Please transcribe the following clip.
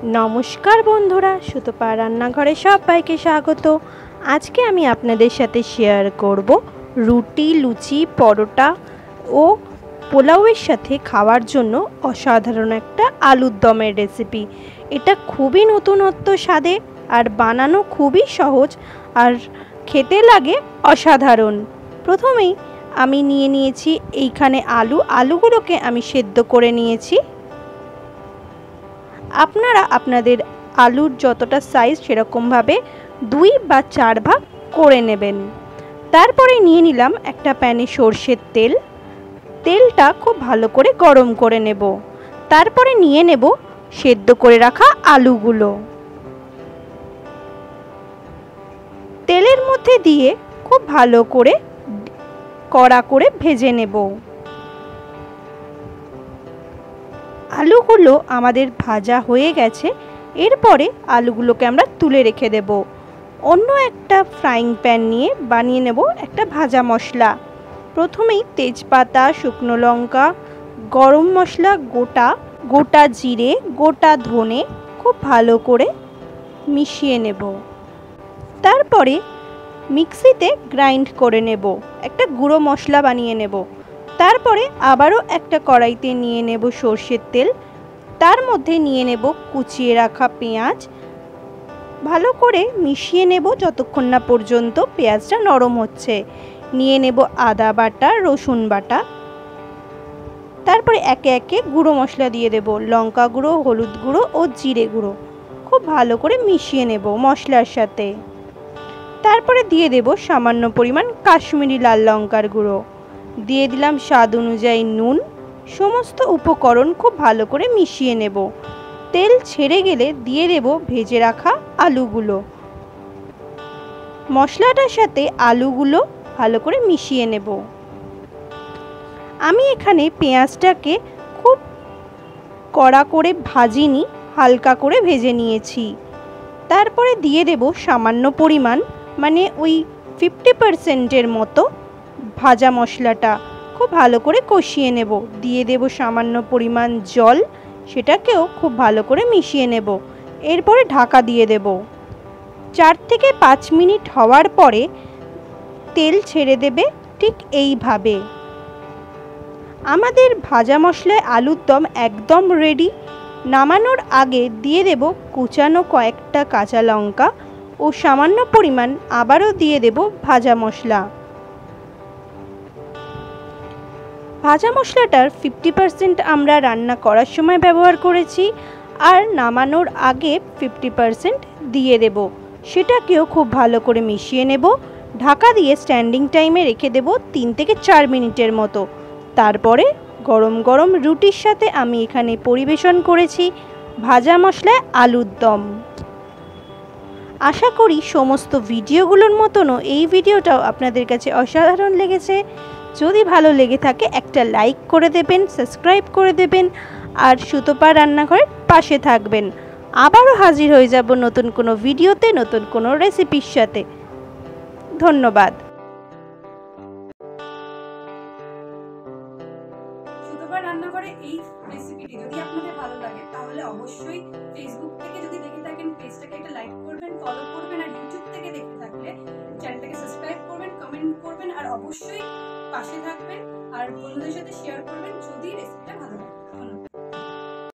নমস্কার বন্ধুরা, সুতপা রান্নাঘরে সবাইকে স্বাগত। আজকে আমি আপনাদের সাথে শেয়ার করব রুটি, লুচি, পরোটা ও পোলাওয়ের সাথে খাওয়ার জন্য অসাধারণ একটা আলুর দমের রেসিপি। এটা খুবই নতুনত্ব স্বাদে আর বানানো খুবই সহজ আর খেতে লাগে অসাধারণ। প্রথমেই আমি নিয়ে নিয়েছি এইখানে আলুগুলোকে আমি সেদ্ধ করে নিয়েছি। আপনারা আপনাদের আলুর যতটা সাইজ সেরকমভাবে 2 বা 4 ভাগ করে নেবেন। তারপরে নিয়ে নিলাম একটা প্যানে সরষের তেল। তেলটা খুব ভালো করে গরম করে নেব। তারপরে নিয়ে নেব সেদ্ধ করে রাখা আলুগুলো। তেলের মধ্যে দিয়ে খুব ভালো করে কড়া করে ভেজে নেব। আলুগুলো আমাদের ভাজা হয়ে গেছে। এরপরে আলুগুলোকে আমরা তুলে রেখে দেব। অন্য একটা ফ্রাইং প্যান নিয়ে বানিয়ে নেব একটা ভাজা মশলা। প্রথমেই তেজপাতা, শুকনো লঙ্কা, গরম মশলা, গোটা জিরে, গোটা ধনে খুব ভালো করে মিশিয়ে নেব। তারপরে মিক্সিতে গ্রাইন্ড করে নেব, একটা গুঁড়ো মশলা বানিয়ে নেব। তারপরে আবারও একটা কড়াইতে নিয়ে নেব সরষের তেল। তার মধ্যে নিয়ে নেব কুচিয়ে রাখা পেঁয়াজ। ভালো করে মিশিয়ে নেব যতক্ষণ না পর্যন্ত পেঁয়াজটা নরম হচ্ছে। নিয়ে নেব আদা বাটা, রসুন বাটা। তারপরে একে একে গুঁড়ো মশলা দিয়ে দেব, লঙ্কা গুঁড়ো, হলুদ গুঁড়ো ও জিরে গুঁড়ো। খুব ভালো করে মিশিয়ে নেব মশলার সাথে। তারপরে দিয়ে দেব সামান্য পরিমাণ কাশ্মীরি লাল লঙ্কার গুঁড়ো। দিয়ে দিলাম স্বাদ অনুযায়ী নুন। সমস্ত উপকরণ খুব ভালো করে মিশিয়ে নেব। তেল ছেড়ে গেলে দিয়ে দেব ভেজে রাখা আলুগুলো। মশলাটার সাথে আলুগুলো ভালো করে মিশিয়ে নেব। আমি এখানে পেঁয়াজটাকে খুব কড়া করে ভাজিনি, হালকা করে ভেজে নিয়েছি। তারপরে দিয়ে দেব সামান্য পরিমাণ, মানে ওই 50%-এর মতো ভাজা মশলাটা খুব ভালো করে কষিয়ে নেব। দিয়ে দেব সামান্য পরিমাণ জল, সেটাকেও খুব ভালো করে মিশিয়ে নেব। এরপরে ঢাকা দিয়ে দেব। 4 থেকে 5 মিনিট হওয়ার পরে তেল ছেড়ে দেবে ঠিক এইভাবে। আমাদের ভাজা মশলায় আলুর দম একদম রেডি। নামানোর আগে দিয়ে দেব কুচানো কয়েকটা কাঁচা লঙ্কা ও সামান্য পরিমাণ আবারও দিয়ে দেব ভাজা মশলা। ভাজা মশলাটার 50% আমরা রান্না করার সময় ব্যবহার করেছি, আর নামানোর আগে 50% দিয়ে দেব। সেটাকেও খুব ভালো করে মিশিয়ে নেব। ঢাকা দিয়ে স্ট্যান্ডিং টাইমে রেখে দেব 3 থেকে 4 মিনিটের মতো। তারপরে গরম গরম রুটির সাথে আমি এখানে পরিবেশন করেছি ভাজা মশলায় আলুর দম। আশা করি সমস্ত ভিডিওগুলোর মতনও এই ভিডিওটাও আপনাদের কাছে অসাধারণ লেগেছে। যদি ভালো লেগে থাকে একটা লাইক করে দেবেন, সাবস্ক্রাইব করে দেবেন আর সুতপা রান্নাঘরের পাশে থাকবেন। আবারও হাজির হয়ে যাব নতুন কোনো ভিডিওতে, নতুন কোনো রেসিপির সাথে। ধন্যবাদ। সুতপা রান্নাঘরে এই রেসিপিটি যদি আপনাদের ভালো লাগে তাহলে অবশ্যই ফেসবুক থেকে যদি দেখে থাকেন পেজটাকে একটা লাইক করবেন, ফলো করবেন, আর ইউটিউব থেকে দেখে থাকলে চ্যানেলটাকে সাবস্ক্রাইব করবেন, কমেন্ট করবেন আর অবশ্যই পাশে থাকবেন আর বন্ধুদের সাথে শেয়ার করবেন যদি রেসিপিটা ভালো লাগে।